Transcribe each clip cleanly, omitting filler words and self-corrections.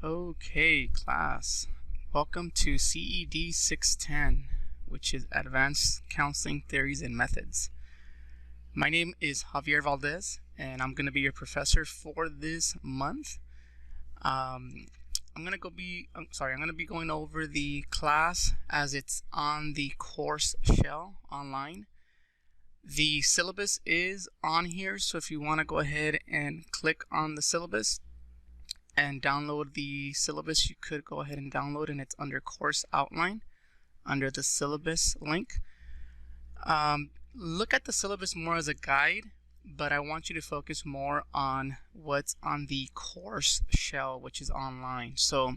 Okay, class. Welcome to CED 610, which is Advanced Counseling Theories and Methods. My name is Javier Valdez, and I'm going to be your professor for this month. I'm going to be going over the class as it's on the course shell online. The syllabus is on here, so if you want to go ahead and click on the syllabus and download the syllabus, you could go ahead and download, and it's under course outline under the syllabus link. Look at the syllabus more as a guide, but I want you to focus more on what's on the course shell, which is online. So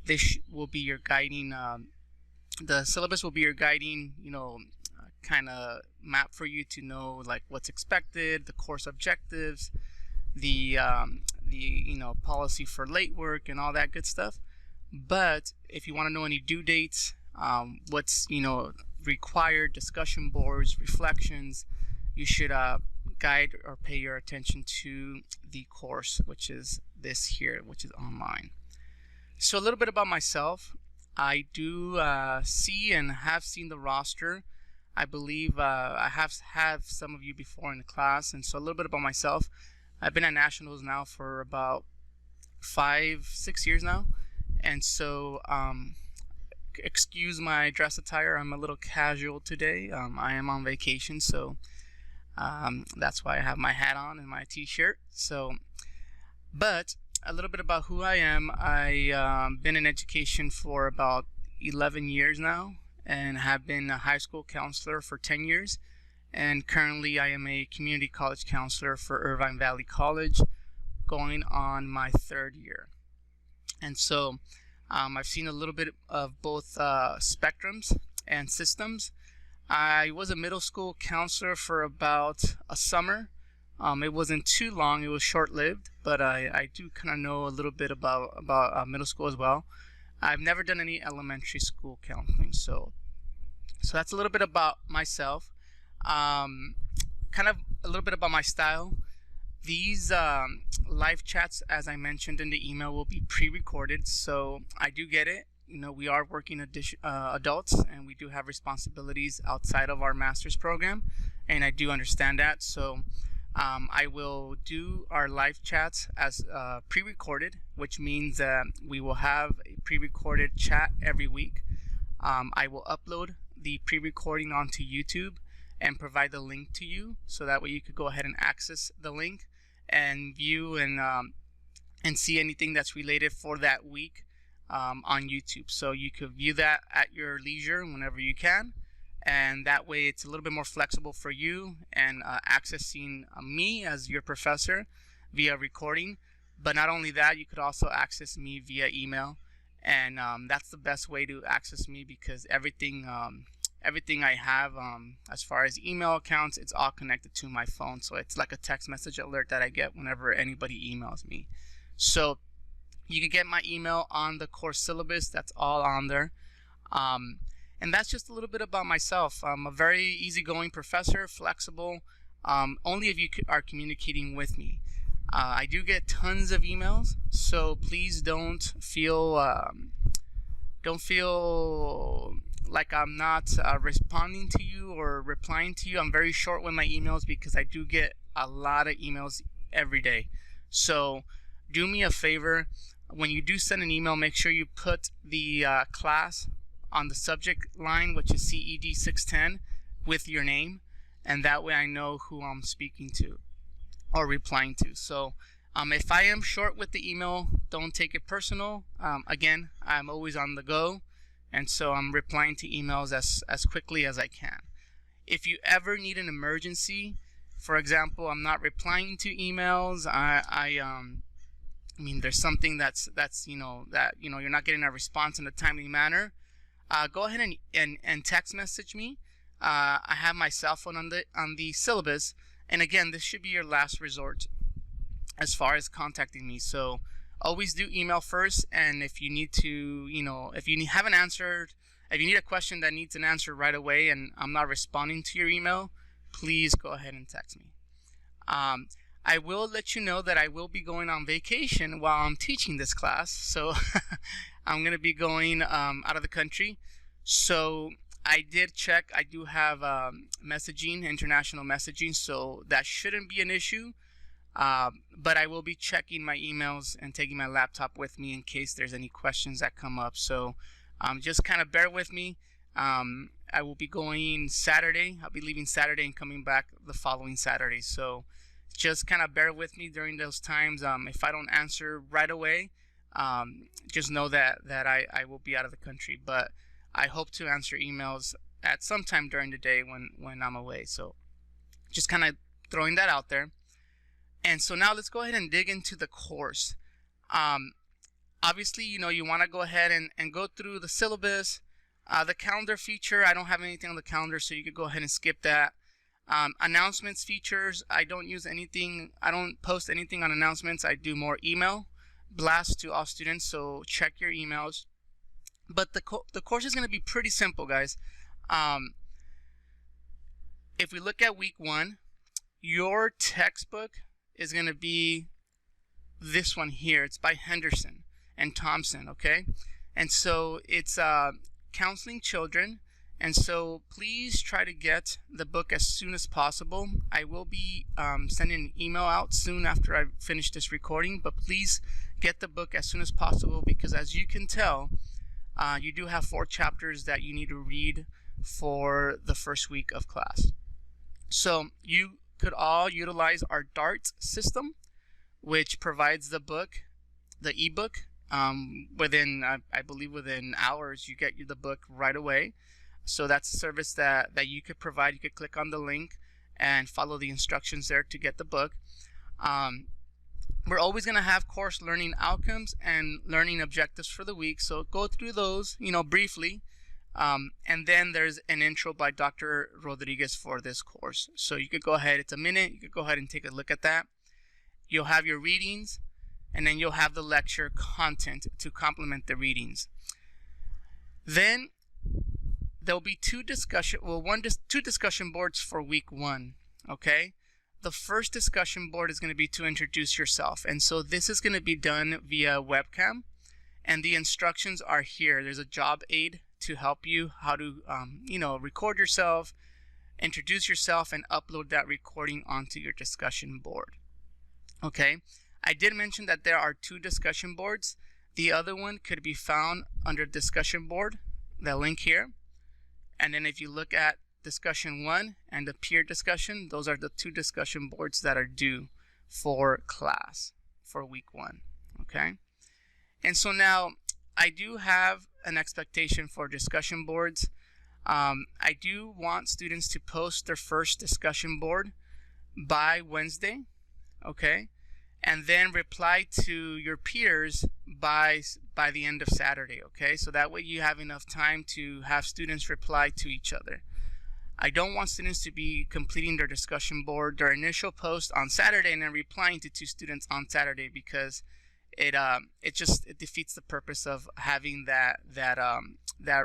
this will be your guiding, the syllabus will be your guiding, kind of map for you to know like what's expected, the course objectives, the policy for late work and all that good stuff. But if you want to know any due dates, what's required, discussion boards, reflections, you should guide or pay your attention to the course, which is this here, which is online. So a little bit about myself. I do see and have seen the roster. I believe I have some of you before in the class, and so a little bit about myself. I've been at Nationals now for about 5-6 years now, and so excuse my dress attire. I'm a little casual today. I am on vacation, so that's why I have my hat on and my t-shirt. But a little bit about who I am. I've been in education for about 11 years now, and have been a high school counselor for 10 years. And currently I am a community college counselor for Irvine Valley College, going on my 3rd year. And so I've seen a little bit of both spectrums and systems. I was a middle school counselor for about a summer. It wasn't too long, it was short-lived, but I do kind of know a little bit about middle school as well. I've never done any elementary school counseling, so that's a little bit about myself. Kind of a little bit about my style. These live chats, as I mentioned in the email, will be pre-recorded, so I do get it. We are working adults, and we do have responsibilities outside of our master's program, and I do understand that. So I will do our live chats as pre-recorded, which means that we will have a pre-recorded chat every week. I will upload the pre-recording onto YouTube and provide the link to you, so that way you could go ahead and access the link and view and see anything that's related for that week on YouTube. So you could view that at your leisure whenever you can, and that way it's a little bit more flexible for you and accessing me as your professor via recording. But not only that, you could also access me via email, and that's the best way to access me, because everything I have as far as email accounts, it's all connected to my phone, so it's like a text message alert that I get whenever anybody emails me. So you can get my email on the course syllabus. That's all on there. And that's just a little bit about myself. I'm a very easygoing professor, flexible, only if you are communicating with me. I do get tons of emails, so please don't feel like I'm not responding to you or replying to you. I'm very short with my emails because I do get a lot of emails every day. So do me a favor, when you do send an email, make sure you put the class on the subject line, which is CED 610, with your name, and that way I know who I'm speaking to or replying to. So if I am short with the email, don't take it personal. Again, I'm always on the go, and so I'm replying to emails as quickly as I can. If you ever need an emergency, for example, I'm not replying to emails, I mean, there's something that's you're not getting a response in a timely manner, go ahead and text message me. I have my cell phone on the syllabus, and again, this should be your last resort as far as contacting me. So always do email first, and if you need to, if you haven't answered, if you need a question that needs an answer right away and I'm not responding to your email, please go ahead and text me. I will let you know that I will be going on vacation while I'm teaching this class. So I'm going to be going out of the country. So I did check. I do have messaging, international messaging, so that shouldn't be an issue. But I will be checking my emails and taking my laptop with me in case there's any questions that come up. So just kind of bear with me. I will be going Saturday. I'll be leaving Saturday and coming back the following Saturday. So just kind of bear with me during those times. If I don't answer right away, just know that I will be out of the country. But I hope to answer emails at some time during the day when I'm away. So just kind of throwing that out there. And so now let's go ahead and dig into the course. Obviously, you want to go ahead and go through the syllabus. The calendar feature, I don't have anything on the calendar, so you could go ahead and skip that. Announcements features, I don't use anything. I don't post anything on announcements. I do more email blasts to all students, so check your emails. But the course is going to be pretty simple, guys. If we look at week 1, your textbook is going to be this one here. It's by Henderson and Thompson, okay? And so it's Counseling Children. And so please try to get the book as soon as possible. I will be sending an email out soon after I finish this recording, but please get the book as soon as possible, because as you can tell, you do have 4 chapters that you need to read for the first week of class. So you could all utilize our DART system, which provides the book, the ebook, within, I believe within hours, you get the book right away. So that's a service that you could provide. You could click on the link and follow the instructions there to get the book. We're always going to have course learning outcomes and learning objectives for the week. So go through those, briefly. And then there's an intro by Dr. Rodriguez for this course. So you could go ahead, it's a minute, you could go ahead and take a look at that. You'll have your readings, and then you'll have the lecture content to complement the readings. Then there'll be two discussion boards for week 1, okay? The first discussion board is going to be to introduce yourself, and so this is going to be done via webcam, and the instructions are here. There's a job aid to help you how to record yourself, introduce yourself, and upload that recording onto your discussion board. Okay, I did mention that there are 2 discussion boards. The other one could be found under discussion board, the link here. And then if you look at discussion 1 and the peer discussion, those are the 2 discussion boards that are due for class for week 1. Okay, and so now I do have an expectation for discussion boards. I do want students to post their first discussion board by Wednesday, okay, and then reply to your peers by the end of Saturday, okay? So that way you have enough time to have students reply to each other. I don't want students to be completing their discussion board, their initial post on Saturday, and then replying to 2 students on Saturday, because it defeats the purpose of having that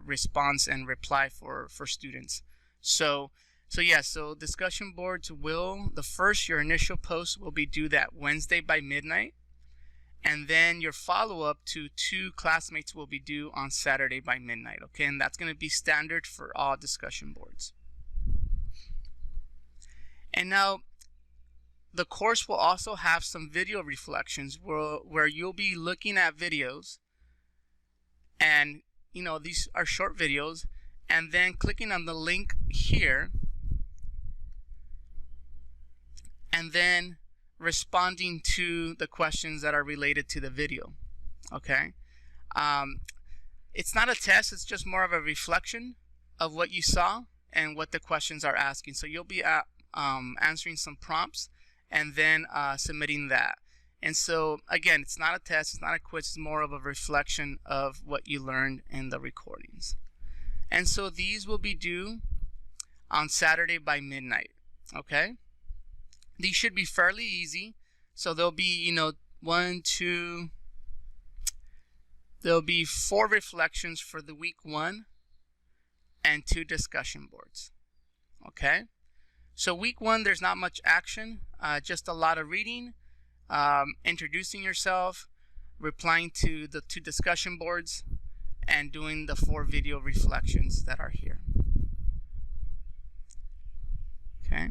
response and reply for students. So discussion boards your initial post will be due that Wednesday by midnight, and then your follow-up to 2 classmates will be due on Saturday by midnight, okay? And that's going to be standard for all discussion boards. And now the course will also have some video reflections where you'll be looking at videos, and these are short videos, and then clicking on the link here and then responding to the questions that are related to the video, okay? It's not a test, it's just more of a reflection of what you saw and what the questions are asking. So you'll be answering some prompts and then submitting that. And so again, it's not a test, it's not a quiz, it's more of a reflection of what you learned in the recordings. And so these will be due on Saturday by midnight, okay? These should be fairly easy. So there'll be, there'll be 4 reflections for the week 1 and 2 discussion boards, okay? So week 1, there's not much action, just a lot of reading, introducing yourself, replying to the 2 discussion boards, and doing the 4 video reflections that are here. Okay.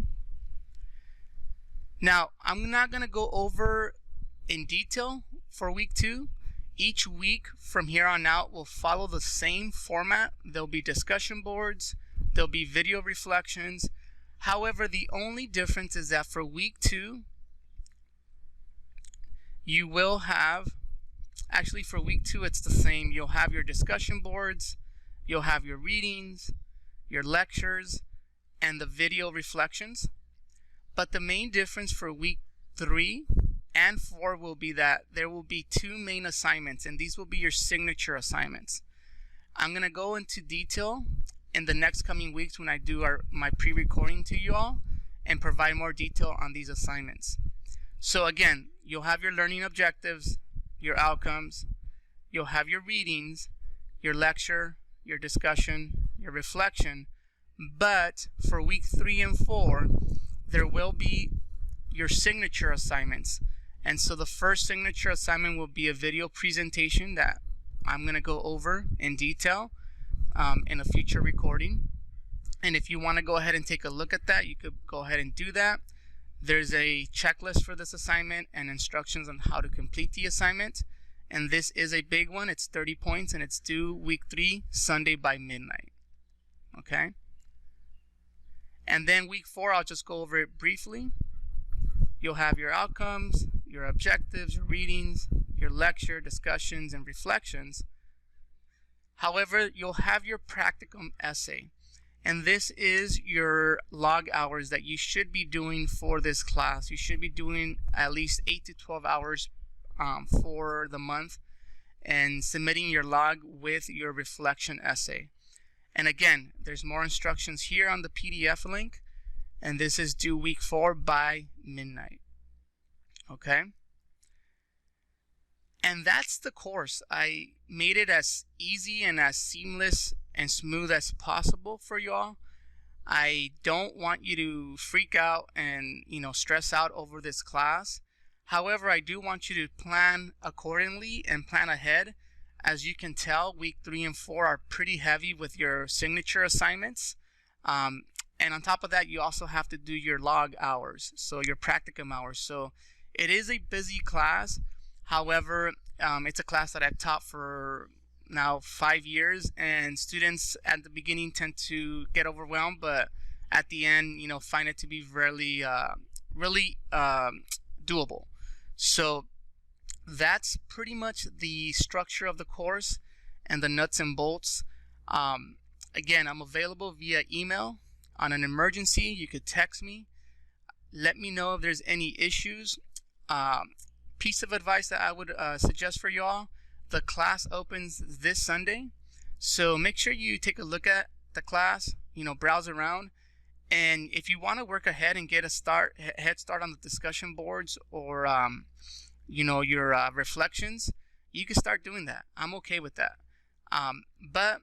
Now, I'm not going to go over in detail for week 2. Each week from here on out will follow the same format. There'll be discussion boards, there'll be video reflections. However, the only difference is that for week 2, you will have, actually for week 2 it's the same. You'll have your discussion boards, you'll have your readings, your lectures, and the video reflections. But the main difference for week 3 and 4 will be that there will be 2 main assignments, and these will be your signature assignments. I'm going to go into detail in the next coming weeks when I do my pre-recording to you all and provide more detail on these assignments. So again, you'll have your learning objectives, your outcomes, you'll have your readings, your lecture, your discussion, your reflection, but for week 3 and 4, there will be your signature assignments. And so the first signature assignment will be a video presentation that I'm going to go over in detail in a future recording. And if you want to go ahead and take a look at that, you could go ahead and do that. There's a checklist for this assignment and instructions on how to complete the assignment. And this is a big one. It's 30 points and it's due week 3, Sunday by midnight. Okay? And then week 4, I'll just go over it briefly. You'll have your outcomes, your objectives, your readings, your lecture, discussions, and reflections. However, you'll have your practicum essay. And this is your log hours that you should be doing for this class. You should be doing at least 8 to 12 hours for the month and submitting your log with your reflection essay. And again, there's more instructions here on the PDF link, and this is due week 4 by midnight. Okay? And that's the course. I made it as easy and as seamless and smooth as possible for y'all. I don't want you to freak out and stress out over this class. However, I do want you to plan accordingly and plan ahead. As you can tell, week 3 and 4 are pretty heavy with your signature assignments. And on top of that, you also have to do your log hours, so your practicum hours. So it is a busy class. However, it's a class that I've taught for now 5 years, and students at the beginning tend to get overwhelmed, but at the end, find it to be really doable. So that's pretty much the structure of the course and the nuts and bolts. Again, I'm available via email. On an emergency, you could text me. Let me know if there's any issues. Piece of advice that I would suggest for y'all: the class opens this Sunday, so make sure you take a look at the class, browse around, and if you want to work ahead and get a head start on the discussion boards or your reflections, you can start doing that. I'm okay with that, but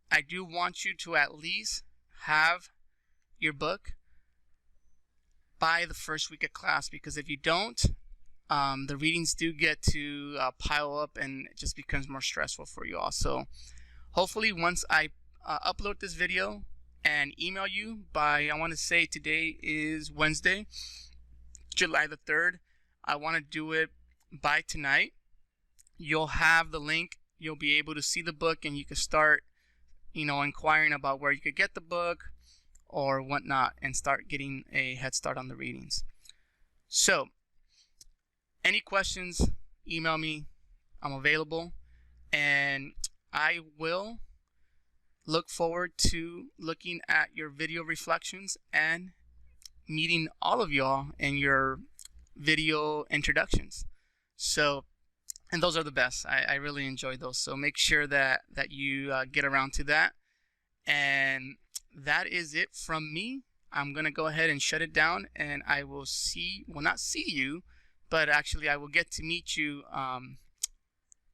I do want you to at least have your book by the first week of class, because if you don't, the readings do get to pile up and it just becomes more stressful for you all. So hopefully once I upload this video and email you by, I want to say today is Wednesday, July the 3rd, I want to do it by tonight. You'll have the link, you'll be able to see the book, and you can start inquiring about where you could get the book or whatnot and start getting a head start on the readings. So any questions, email me. I'm available, and I will look forward to looking at your video reflections and meeting all of y'all in your video introductions. So, and those are the best. I really enjoy those. So make sure that you get around to that. And that is it from me. I'm going to go ahead and shut it down, and I will not see you, but actually I will get to meet you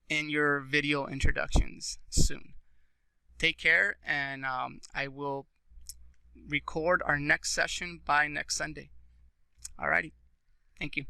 in your video introductions soon. Take care, and I will record our next session by next Sunday. Alrighty. Thank you.